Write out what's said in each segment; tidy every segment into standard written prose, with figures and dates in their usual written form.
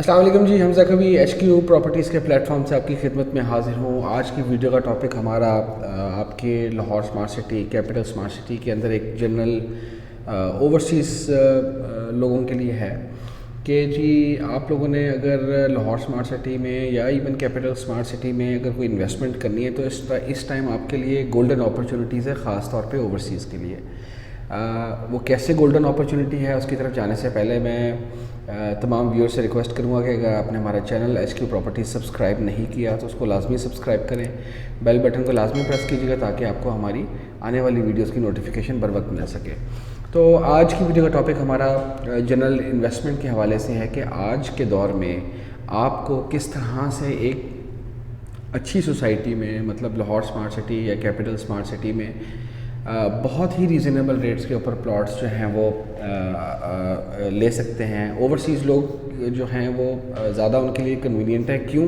السلام علیکم جی، حمزہ کبھی ایچ کیو پراپرٹیز کے پلیٹ فارم سے آپ کی خدمت میں حاضر ہوں۔ آج کی ویڈیو کا ٹاپک ہمارا آپ کے Lahore smart city, capital smart city کے اندر ایک جنرل اوورسیز لوگوں کے لیے ہے کہ جی آپ لوگوں نے اگر لاہور سمارٹ سٹی میں یا ایون کیپٹل سمارٹ سٹی میں اگر کوئی انویسٹمنٹ کرنی ہے تو اس ٹائم آپ کے لیے گولڈن اپرچونیٹیز ہے، خاص طور پہ اوورسیز کے لیے۔ وہ کیسے گولڈن اپرچونیٹی ہے اس کی طرف جانے سے پہلے میں تمام ویور سے ریکویسٹ کروں گا کہ اگر آپ نے ہمارا channel H Q properties subscribe نہیں کیا تو اس کو لازمی سبسکرائب کریں، بیل بٹن کو لازمی پریس کیجیے گا تاکہ آپ کو ہماری آنے والی ویڈیوز کی نوٹیفیکیشن بر وقت مل سکے۔ تو آج کی ویڈیو کا ٹاپک ہمارا جنرل انویسٹمنٹ کے حوالے سے ہے کہ آج کے دور میں آپ کو کس طرح سے ایک اچھی سوسائٹی میں، مطلب لاہور سمارٹ سٹی یا کیپٹل سمارٹ سٹی میں بہت ہی ریزنیبل ریٹس کے اوپر پلاٹس جو ہیں وہ لے سکتے ہیں۔ اوورسیز لوگ جو ہیں وہ زیادہ ان کے لیے کنوینئنٹ ہے۔ کیوں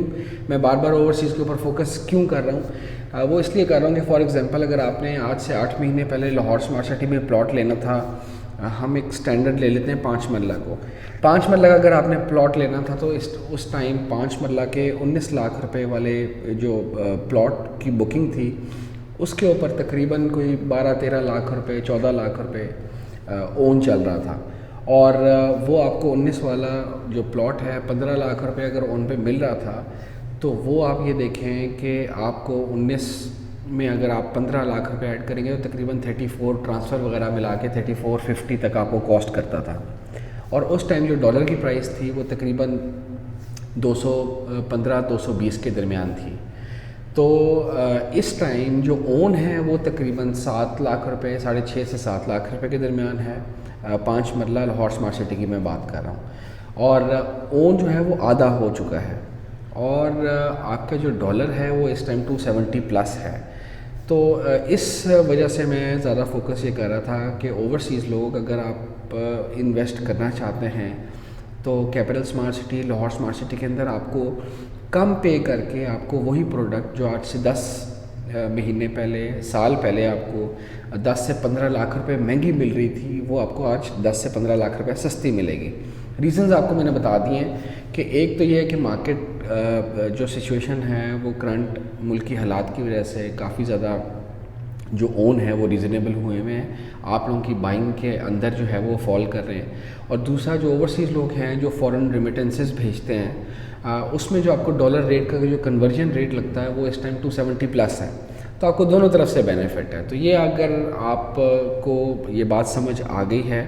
میں بار بار اوورسیز کے اوپر فوکس کیوں کر رہا ہوں؟ وہ اس لیے کر رہا ہوں کہ فار ایگزامپل اگر آپ نے آج سے 8 مہینے پہلے لاہور سمارٹ سٹی میں پلاٹ لینا تھا، ہم ایک سٹینڈرڈ لے لیتے ہیں 5 مرلہ کو، 5 مرلہ کا اگر آپ نے پلاٹ لینا تھا تو اس ٹائم 5 مرلہ کے 19 لاکھ روپے والے جو پلاٹ کی بکنگ تھی اس کے اوپر تقریباً کوئی 12-13 لاکھ روپے، 14 لاکھ روپے اون چل رہا تھا، اور وہ آپ کو 19 والا جو پلاٹ ہے 15 لاکھ روپے اگر اون پہ مل رہا تھا تو وہ آپ یہ دیکھیں کہ آپ کو 19 میں اگر آپ 15 لاکھ روپے ایڈ کریں گے تو تقریباً 34 ٹرانسفر وغیرہ ملا کے 3450 تک آپ کو کاسٹ کرتا تھا، اور اس ٹائم جو ڈالر کی پرائس تھی وہ تقریباً 215-220 کے درمیان تھی۔ تو اس ٹائم جو اون ہے وہ تقریباً 7 لاکھ روپے، 6.5 سے 7 لاکھ روپے کے درمیان ہے۔ 5 مرلہ لاہور سمارٹ سٹی کی میں بات کر رہا ہوں، اور اون جو ہے وہ آدھا ہو چکا ہے، اور آپ کا جو ڈالر ہے وہ اس ٹائم 270 پلس ہے۔ تو اس وجہ سے میں زیادہ فوکس یہ کر رہا تھا کہ اوورسیز لوگ اگر آپ انویسٹ کرنا چاہتے ہیں تو capital smart city, Lahore smart city کے اندر آپ کو کم پے کر کے آپ کو وہی پروڈکٹ جو آج سے 10 مہینے پہلے، سال پہلے آپ کو 10 سے 15 لاکھ روپے مہنگی مل رہی تھی، وہ آپ کو آج 10 سے 15 لاکھ روپے سستی ملے گی۔ ریزنز آپ کو میں نے بتا دیے ہیں کہ ایک تو یہ ہے کہ مارکیٹ جو سچویشن ہے وہ کرنٹ ملکی حالات کی وجہ سے کافی زیادہ جو اون ہے وہ ریزنیبل ہوئے ہیں، آپ لوگوں کی بائنگ کے اندر جو ہے وہ فال کر رہے ہیں، اور دوسرا جو اوورسیز لوگ ہیں جو فورن ریمیٹنسز بھیجتے ہیں اس میں جو آپ کو ڈالر ریٹ کا جو کنورژن ریٹ لگتا ہے وہ اس ٹائم 270 پلس ہے، تو آپ کو دونوں طرف سے بینیفٹ ہے۔ تو یہ اگر آپ کو یہ بات سمجھ آ گئی ہے،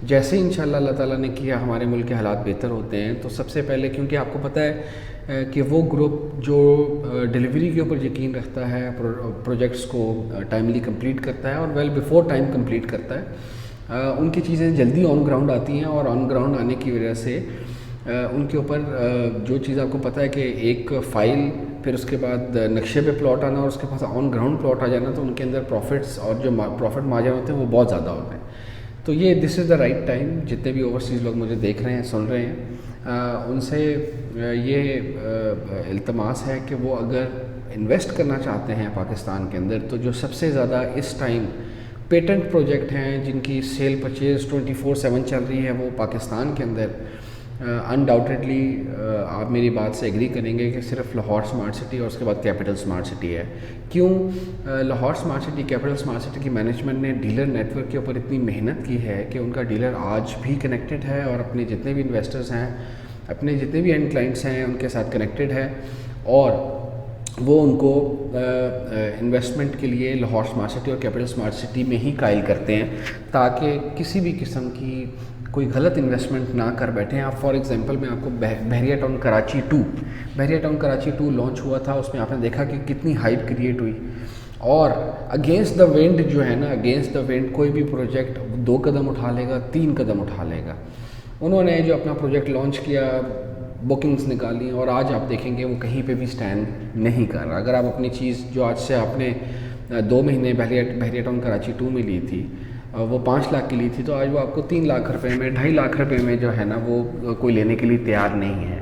جیسے انشاءاللہ اللہ تعالیٰ نے کیا ہمارے ملک کے حالات بہتر ہوتے ہیں، تو سب سے پہلے کیونکہ آپ کو پتہ ہے کہ وہ گروپ جو ڈیلیوری کے اوپر یقین رکھتا ہے، پروجیکٹس کو ٹائملی کمپلیٹ کرتا ہے اور ویل بیفور ٹائم کمپلیٹ کرتا ہے، ان کی چیزیں جلدی آن گراؤنڈ آتی ہیں، اور آن گراؤنڈ آنے کی وجہ سے ان کے اوپر جو چیز آپ کو پتہ ہے کہ ایک فائل، پھر اس کے بعد نقشے پہ پلاٹ آنا اور اس کے پاس آن گراؤنڈ پلاٹ آ جانا، تو ان کے اندر پروفٹس اور جو پروفٹ مارجن ہوتے ہیں وہ بہت زیادہ ہوتے ہیں۔ تو یہ دس از دا رائٹ ٹائم، جتنے بھی اوورسیز لوگ مجھے دیکھ رہے ہیں، سن رہے ہیں، ان سے یہ التماس ہے کہ وہ اگر انویسٹ کرنا چاہتے ہیں پاکستان کے اندر تو جو سب سے زیادہ اس ٹائم پیٹنٹ پروجیکٹ ہیں جن کی سیل پرچیز 24/7 چل رہی ہے وہ پاکستان کے اندر انڈاؤٹیڈلی آپ میری بات سے ایگری کریں گے کہ صرف لاہور سمارٹ سٹی اور اس کے بعد کیپٹل سمارٹ سٹی ہے۔ کیوں Lahore smart city, capital smart city کی مینجمنٹ نے ڈیلر نیٹ ورک کے اوپر اتنی محنت کی ہے کہ ان کا ڈیلر آج بھی کنیکٹڈ ہے، اور اپنے جتنے بھی انویسٹرز ہیں، اپنے جتنے بھی اینڈ کلائنٹس ہیں ان کے ساتھ کنیکٹڈ ہے، اور وہ ان کو انویسٹمنٹ کے لیے لاہور سمارٹ سٹی اور کیپٹل سمارٹ سٹی میں ہی قائل کرتے ہیں تاکہ کسی بھی قسم کی کوئی غلط انویسٹمنٹ نہ کر بیٹھیں۔ آپ فار ایگزامپل میں آپ کو بحریہ ٹاؤن کراچی 2 لانچ ہوا تھا، اس میں آپ نے دیکھا کہ کتنی ہائپ کریٹ ہوئی، اور اگینسٹ دا وینڈ جو ہے نا، اگینسٹ دا وینڈ کوئی بھی پروجیکٹ 2 قدم اٹھا لے گا، 3 قدم اٹھا لے گا۔ انہوں نے جو اپنا پروجیکٹ لانچ کیا، بکنگز نکالی، اور آج آپ دیکھیں گے وہ کہیں پہ بھی سٹینڈ نہیں کر رہا۔ اگر آپ اپنی چیز جو آج سے آپ نے 2 مہینے بحریہ ٹاؤن کراچی 2 میں لی تھی، وہ 5 لاکھ کی لی تھی، تو آج وہ آپ کو 3 لاکھ روپے میں، 2.5 لاکھ روپے میں جو ہے نا وہ کوئی لینے کے لیے تیار نہیں ہے۔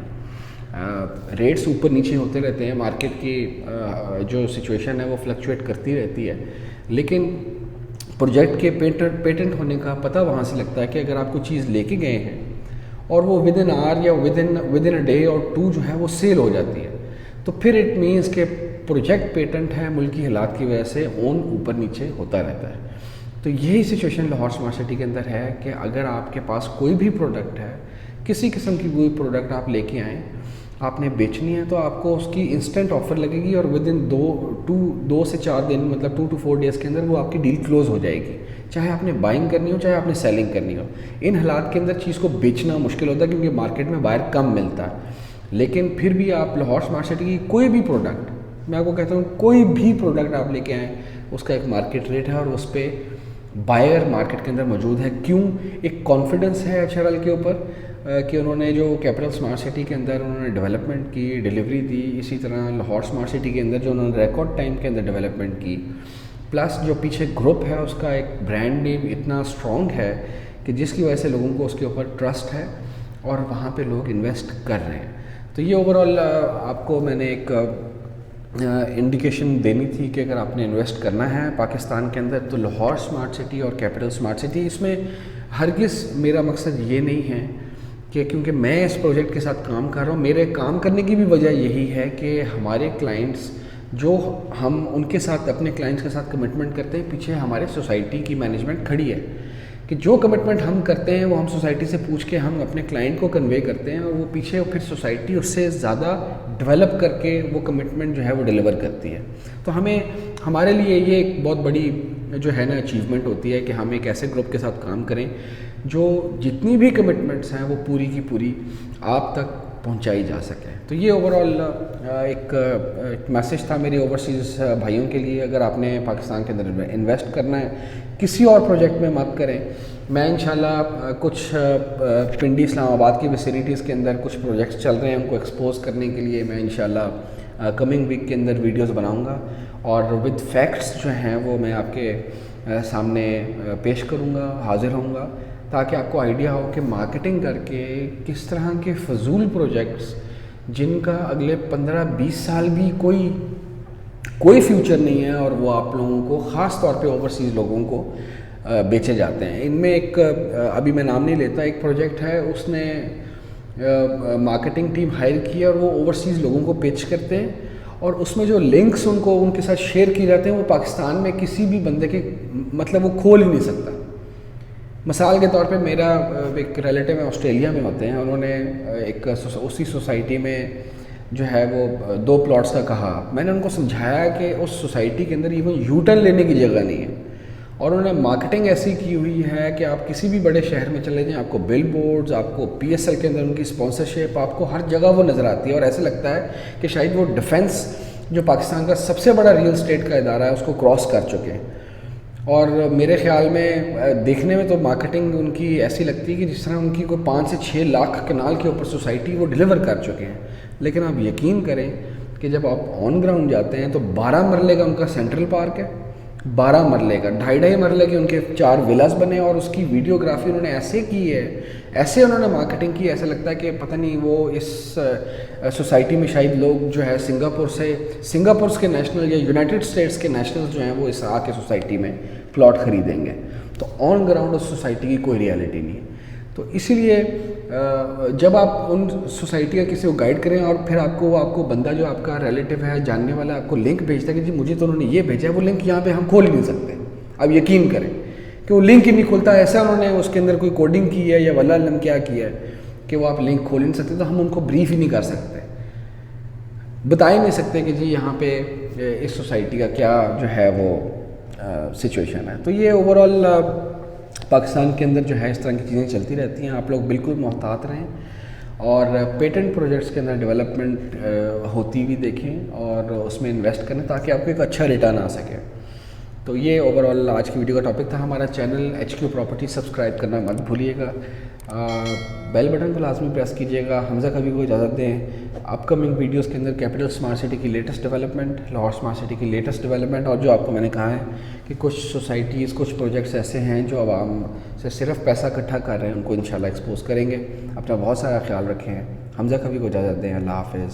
ریٹس اوپر نیچے ہوتے رہتے ہیں، مارکیٹ کی جو سچویشن ہے وہ فلکچویٹ کرتی رہتی ہے، لیکن پروجیکٹ کے پیٹنٹ ہونے کا پتہ وہاں سے لگتا ہے کہ اگر آپ کوئی چیز لے کے گئے ہیں اور وہ ود ان آر یا ود ان اے ڈے اور 2 جو ہے وہ سیل ہو جاتی ہے، تو پھر اٹ مینس کہ پروجیکٹ پیٹنٹ ہے، ملکی حالات کی وجہ سے اون اوپر نیچے ہوتا رہتا ہے۔ تو یہی سچویشن لاہور اسمارٹ سٹی کے اندر ہے کہ اگر آپ کے پاس کوئی بھی پروڈکٹ ہے، کسی قسم کی کوئی پروڈکٹ آپ لے کے آئیں، آپ نے بیچنی ہے، تو آپ کو اس کی انسٹنٹ آفر لگے گی اور ود ان 2 سے 4 دن مطلب 2 to 4 ڈیز کے اندر وہ آپ کی ڈیل کلوز ہو جائے گی، چاہے آپ نے بائنگ کرنی ہو چاہے آپ نے سیلنگ کرنی ہو۔ ان حالات کے اندر چیز کو بیچنا مشکل ہوتا ہے کیونکہ مارکیٹ میں بائر کم ملتا ہے، لیکن پھر بھی آپ لاہور اسمارٹ سٹی کی کوئی بھی پروڈکٹ، میں آپ کو کہتا ہوں کوئی بھی پروڈکٹ آپ لے کے آئیں، اس کا ایک مارکیٹ ریٹ ہے اور اس پہ بائر مارکیٹ کے اندر موجود ہے۔ کیوں؟ ایک کانفیڈنس ہے HRL کے اوپر کہ انہوں نے جو کیپٹل اسمارٹ سٹی کے اندر انہوں نے ڈیولپمنٹ کی، ڈیلیوری دی، اسی طرح لاہور اسمارٹ سٹی کے اندر جو انہوں نے ریکارڈ ٹائم کے اندر ڈیولپمنٹ کی، پلس جو پیچھے گروپ ہے اس کا ایک برانڈ نیم اتنا اسٹرانگ ہے کہ جس کی وجہ سے لوگوں کو اس کے اوپر ٹرسٹ ہے اور وہاں پہ لوگ انویسٹ کر رہے ہیں۔ تو یہ اوور آل آپ کو میں نے ایک انڈیکیشن دینی تھی کہ اگر آپ نے انویسٹ کرنا ہے پاکستان کے اندر تو لاہور اسمارٹ سٹی اور کیپٹل اسمارٹ سٹی، اس میں ہرگز میرا مقصد یہ نہیں ہے کہ کیونکہ میں اس پروجیکٹ کے ساتھ کام کر رہا ہوں، میرے کام کرنے کی بھی وجہ یہی ہے کہ ہمارے کلائنٹس جو ہم ان کے ساتھ اپنے کلائنٹس کے ساتھ کمٹمنٹ کرتے ہیں، پیچھے ہمارے سوسائٹی کی مینجمنٹ کھڑی ہے کہ جو کمٹمنٹ ہم کرتے ہیں وہ ہم سوسائٹی سے پوچھ کے ہم اپنے کلائنٹ کو کنوے کرتے ہیں اور وہ پیچھے پھر سوسائٹی اس سے زیادہ ڈیولپ کر کے وہ کمٹمنٹ جو ہے وہ ڈیلیور کرتی ہے۔ تو ہمارے لیے یہ ایک بہت بڑی جو ہے نا اچیومنٹ ہوتی ہے کہ ہم ایک ایسے گروپ کے ساتھ کام کریں جو جتنی بھی کمٹمنٹس ہیں وہ پوری کی پوری آپ تک پہنچائی جا سکے۔ تو یہ اوور آل ایک میسج تھا میرے اوورسیز بھائیوں کے لیے، اگر آپ نے پاکستان کے اندر انویسٹ کرنا ہے کسی اور پروجیکٹ میں مت کریں۔ میں انشاءاللہ کچھ پنڈی اسلام آباد کی ویسینٹیز کے اندر کچھ پروجیکٹس چل رہے ہیں، ان کو ایکسپوز کرنے کے لیے میں انشاءاللہ کمنگ ویک کے اندر ویڈیوز بناؤں گا اور ود فیکٹس جو ہیں وہ میں آپ کے سامنے پیش کروں گا، حاضر ہوں گا، تاکہ آپ کو آئیڈیا ہو کہ مارکیٹنگ کر کے کس طرح کے فضول پروجیکٹس جن کا اگلے 15-20 سال بھی کوئی فیوچر نہیں ہے اور وہ آپ لوگوں کو خاص طور پہ اوورسیز لوگوں کو بیچے جاتے ہیں۔ ان میں ایک ابھی میں نام نہیں لیتا، ایک پروجیکٹ ہے، اس نے مارکیٹنگ ٹیم ہائر کی اور وہ اوورسیز لوگوں کو پیچ کرتے ہیں اور اس میں جو لنکس ان کے ساتھ شیئر کیے جاتے ہیں وہ پاکستان میں کسی بھی بندے کے مطلب وہ کھول ہی نہیں سکتا۔ مثال کے طور پہ میرا ایک ریلیٹیو ہے آسٹریلیا میں ہوتے ہیں، انہوں نے ایک اسی سوسائٹی میں جو ہے وہ 2 پلاٹس کا کہا، میں نے ان کو سمجھایا کہ اس سوسائٹی کے اندر ایون یو ٹرن لینے کی جگہ نہیں ہے اور انہوں نے مارکیٹنگ ایسی کی ہوئی ہے کہ آپ کسی بھی بڑے شہر میں چلے جائیں، آپ کو بل بورڈز، آپ کو PSL کے اندر ان کی اسپانسرشپ، آپ کو ہر جگہ وہ نظر آتی ہے اور ایسے لگتا ہے کہ شاید وہ ڈیفنس جو پاکستان کا سب سے بڑا ریئل اسٹیٹ کا ادارہ ہے اس کو کراس کر چکے ہیں۔ اور میرے خیال میں دیکھنے میں تو مارکیٹنگ ان کی ایسی لگتی ہے کہ جس طرح ان کی کوئی 5 سے 6 لاکھ کنال کے اوپر سوسائٹی وہ ڈیلیور کر چکے ہیں، لیکن آپ یقین کریں کہ جب آپ آن گراؤنڈ جاتے ہیں تو 12 مرلے کا ان کا سینٹرل پارک ہے، 12 مرلے کا، 2.5 مرلے کے ان کے 4 ولاز بنے اور اس کی ویڈیوگرافی انہوں نے ایسے کی ہے، ایسے انہوں نے مارکیٹنگ کی، ایسا لگتا ہے کہ پتہ نہیں وہ اس سوسائٹی میں شاید لوگ جو ہے سنگاپور کے نیشنل یا یونائٹڈ اسٹیٹس کے نیشنل جو ہیں وہ اس آ کے سوسائٹی میں پلاٹ خریدیں گے۔ تو آن گراؤنڈ اس سوسائٹی کی کوئی ریالٹی نہیں ہے۔ تو اسی لیے جب آپ ان سوسائٹی کا کسی کو گائیڈ کریں اور پھر آپ کو بندہ جو آپ کا ریلیٹیو ہے جاننے والا آپ کو لنک بھیجتا ہے کہ جی مجھے تو انہوں نے یہ بھیجا ہے، وہ لنک یہاں پہ ہم کھول ہی نہیں سکتے، آپ یقین کریں کہ وہ لنک ہی نہیں کھولتا، ایسا انہوں نے اس کے اندر کوئی کوڈنگ کی ہے یا واللہ علم کیا کیا ہے کہ وہ آپ لنک کھول ہی نہیں سکتے، تو ہم ان کو بریف ہی نہیں کر سکتے، بتا ہی نہیں سکتے کہ جی یہاں پہ اس سوسائٹی کا کیا جو ہے وہ سچویشن ہے۔ تو یہ اوور آل پاکستان کے اندر جو ہے اس طرح کی چیزیں چلتی رہتی ہیں، آپ لوگ بالکل محتاط رہیں اور پیٹنٹ پروجیکٹس کے اندر ڈیولپمنٹ ہوتی ہوئی دیکھیں اور اس میں انویسٹ کریں تاکہ آپ کو ایک اچھا ریٹرن آ سکے۔ تو یہ اوور آل آج کی ویڈیو کا ٹاپک تھا۔ ہمارا چینل HQ پراپرٹی سبسکرائب کرنا مت بھولیے گا، بیل بٹن کو لازمی پریس کیجیے گا۔ حمزہ کبھی کو اجازت دیں، اپ کمنگ ویڈیوز کے اندر کیپٹل اسمارٹ سٹی کی latest development, Lahore smart city کی لیٹسٹ ڈیولپمنٹ، اور جو آپ کو میں نے کہا ہے کہ کچھ سوسائٹیز کچھ پروجیکٹس ایسے ہیں جو عوام سے صرف پیسہ اکٹھا کر رہے ہیں، ان کو انشاءاللہ ایکسپوز کریں گے۔ اپنا بہت سارا خیال رکھیں۔ حمزہ کبھی کو اجازت دیں، اللہ حافظ۔